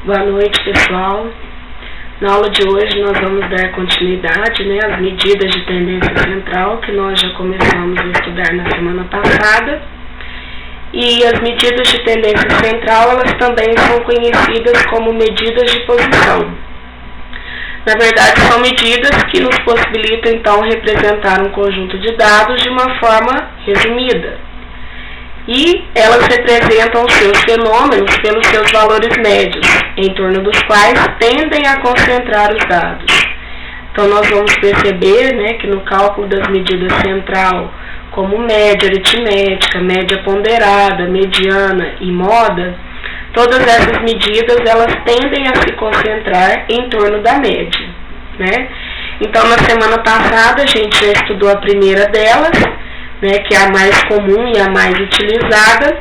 Boa noite, pessoal. Na aula de hoje nós vamos dar continuidade, às medidas de tendência central que nós já começamos a estudar na semana passada. E as medidas de tendência central, elas também são conhecidas como medidas de posição. Na verdade, são medidas que nos possibilitam, então, representar um conjunto de dados de uma forma resumida. E elas representam os seus fenômenos pelos seus valores médios, em torno dos quais tendem a concentrar os dados. Então, nós vamos perceber que no cálculo das medidas central, como média aritmética, média ponderada, mediana e moda, todas essas medidas elas tendem a se concentrar em torno da média. Então, na semana passada, a gente já estudou a primeira delas, que é a mais comum e a mais utilizada,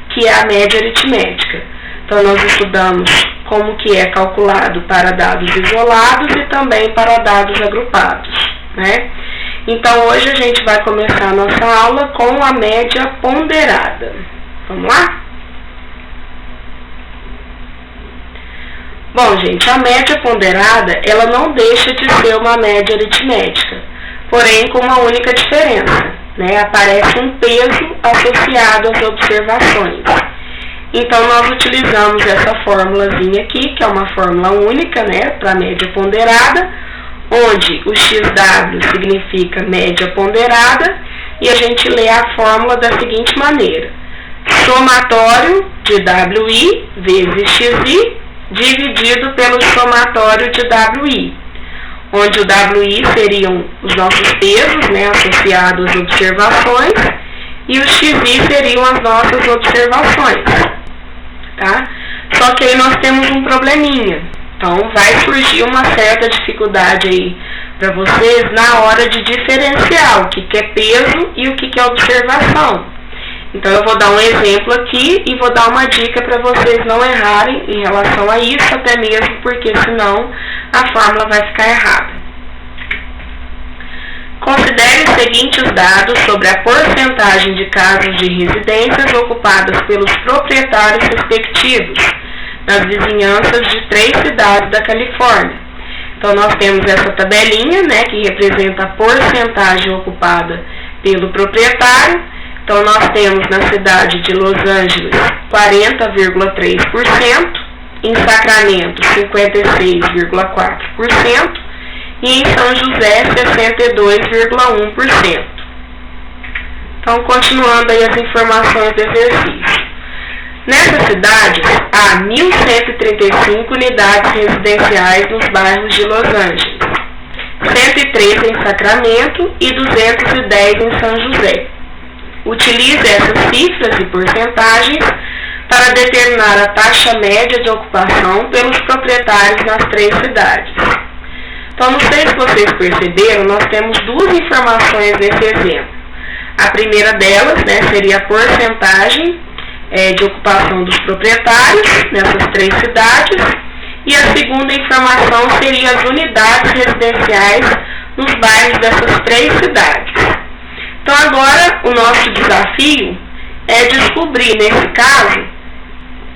que é a média aritmética. Então, nós estudamos como que é calculado para dados isolados e também para dados agrupados. Então, hoje a gente vai começar a nossa aula com a média ponderada. Vamos lá? Bom, gente, a média ponderada, ela não deixa de ser uma média aritmética, porém com uma única diferença. Aparece um peso associado às observações. Então, nós utilizamos essa formulazinha aqui, que é uma fórmula única, para a média ponderada, onde o XW significa média ponderada, e a gente lê a fórmula da seguinte maneira: somatório de WI vezes XI dividido pelo somatório de WI, onde o WI seriam os nossos pesos, associados às observações, e o XI seriam as nossas observações, Só que aí nós temos um probleminha, então vai surgir uma certa dificuldade aí para vocês na hora de diferenciar o que é peso e o que é observação. Então eu vou dar um exemplo aqui e vou dar uma dica para vocês não errarem em relação a isso, até mesmo porque senão a fórmula vai ficar errada. Considere os seguintes dados sobre a porcentagem de casas de residências ocupadas pelos proprietários respectivos nas vizinhanças de 3 cidades da Califórnia. Então nós temos essa tabelinha, que representa a porcentagem ocupada pelo proprietário. Então, nós temos na cidade de Los Angeles 40,3%, em Sacramento 56,4% e em São José 62,1%. Então, continuando aí as informações do exercício. Nessas cidades, há 1.135 unidades residenciais nos bairros de Los Angeles, 103 em Sacramento e 210 em São José. Utilize essas cifras e porcentagens para determinar a taxa média de ocupação pelos proprietários nas 3 cidades. Então, não sei se vocês perceberam, nós temos 2 informações nesse exemplo. A primeira delas, seria a porcentagem de ocupação dos proprietários nessas 3 cidades, e a segunda informação seria as unidades residenciais nos bairros dessas 3 cidades. Então, agora, o nosso desafio é descobrir, nesse caso,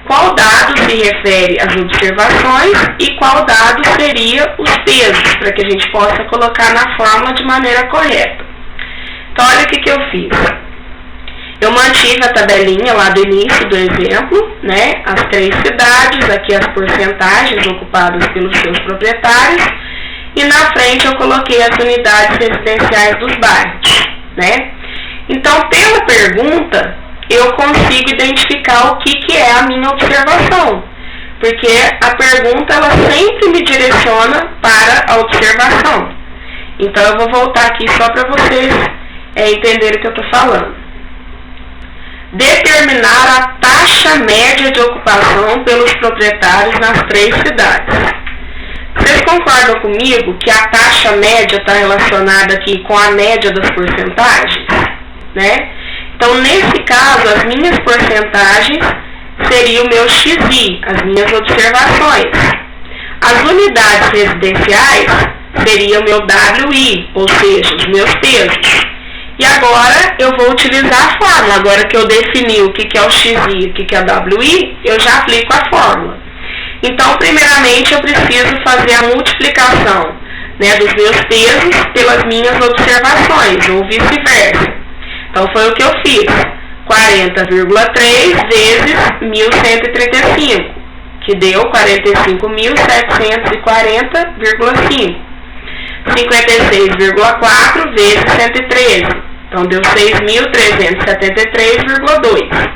qual dado se refere às observações e qual dado seria os pesos, para que a gente possa colocar na fórmula de maneira correta. Então, olha o que eu fiz. Eu mantive a tabelinha lá do início do exemplo, as 3 cidades, aqui as porcentagens ocupadas pelos seus proprietários, e na frente eu coloquei as unidades residenciais dos bairros. Então, pela pergunta, eu consigo identificar o que é a minha observação, porque a pergunta ela sempre me direciona para a observação. Então, eu vou voltar aqui só para vocês entenderem o que eu estou falando. Determinar a taxa média de ocupação pelos proprietários nas 3 cidades. Vocês concordam comigo que a taxa média está relacionada aqui com a média das porcentagens? Então, nesse caso, as minhas porcentagens seriam o meu XI, as minhas observações. As unidades residenciais seriam o meu WI, ou seja, os meus pesos. E agora eu vou utilizar a fórmula. Agora que eu defini o que é o XI e o que é o WI, eu já aplico a fórmula. Então, primeiramente, eu preciso fazer a multiplicação, né, dos meus pesos pelas minhas observações, ou vice-versa. Então, foi o que eu fiz. 40,3 vezes 1.135, que deu 45.740,5. 56,4 vezes 113, então deu 6.373,2.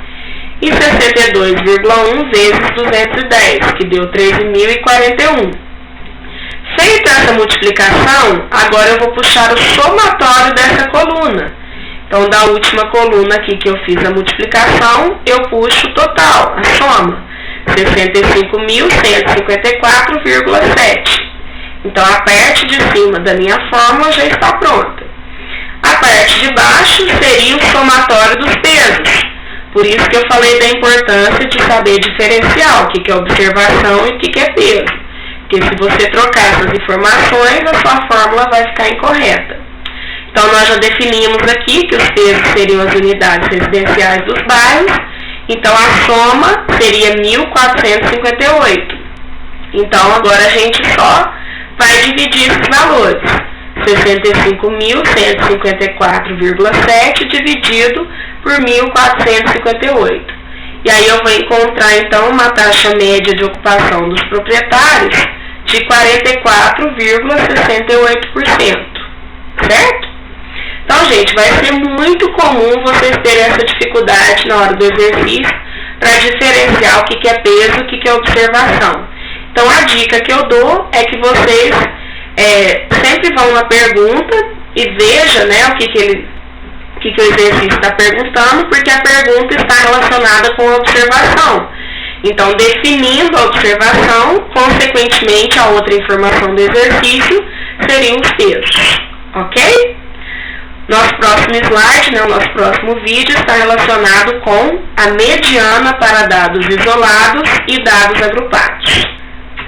E 62,1 vezes 210, que deu 13.041. Feita essa multiplicação, agora eu vou puxar o somatório dessa coluna. Então, da última coluna aqui que eu fiz a multiplicação, eu puxo o total, a soma, 65.154,7. Então, a parte de cima da minha fórmula já está pronta. A parte de baixo seria o somatório dos pesos. Por isso que eu falei da importância de saber diferenciar o que é observação e o que é peso. Porque se você trocar essas informações, a sua fórmula vai ficar incorreta. Então, nós já definimos aqui que os pesos seriam as unidades residenciais dos bairros. Então, a soma seria 1.458. Então, agora a gente só vai dividir esses valores. 65.154,7 dividido por 1.458. E aí eu vou encontrar, então, uma taxa média de ocupação dos proprietários de 44,68%. Certo? Então, gente, vai ser muito comum vocês terem essa dificuldade na hora do exercício para diferenciar o que é peso e o que é observação. Então, a dica que eu dou é que vocês sempre vão na pergunta e veja, né, o que o exercício está perguntando, porque a pergunta está relacionada com a observação. Então, definindo a observação, consequentemente, a outra informação do exercício seriam os pesos. Ok? Nosso próximo slide, né, o nosso próximo vídeo está relacionado com a mediana para dados isolados e dados agrupados.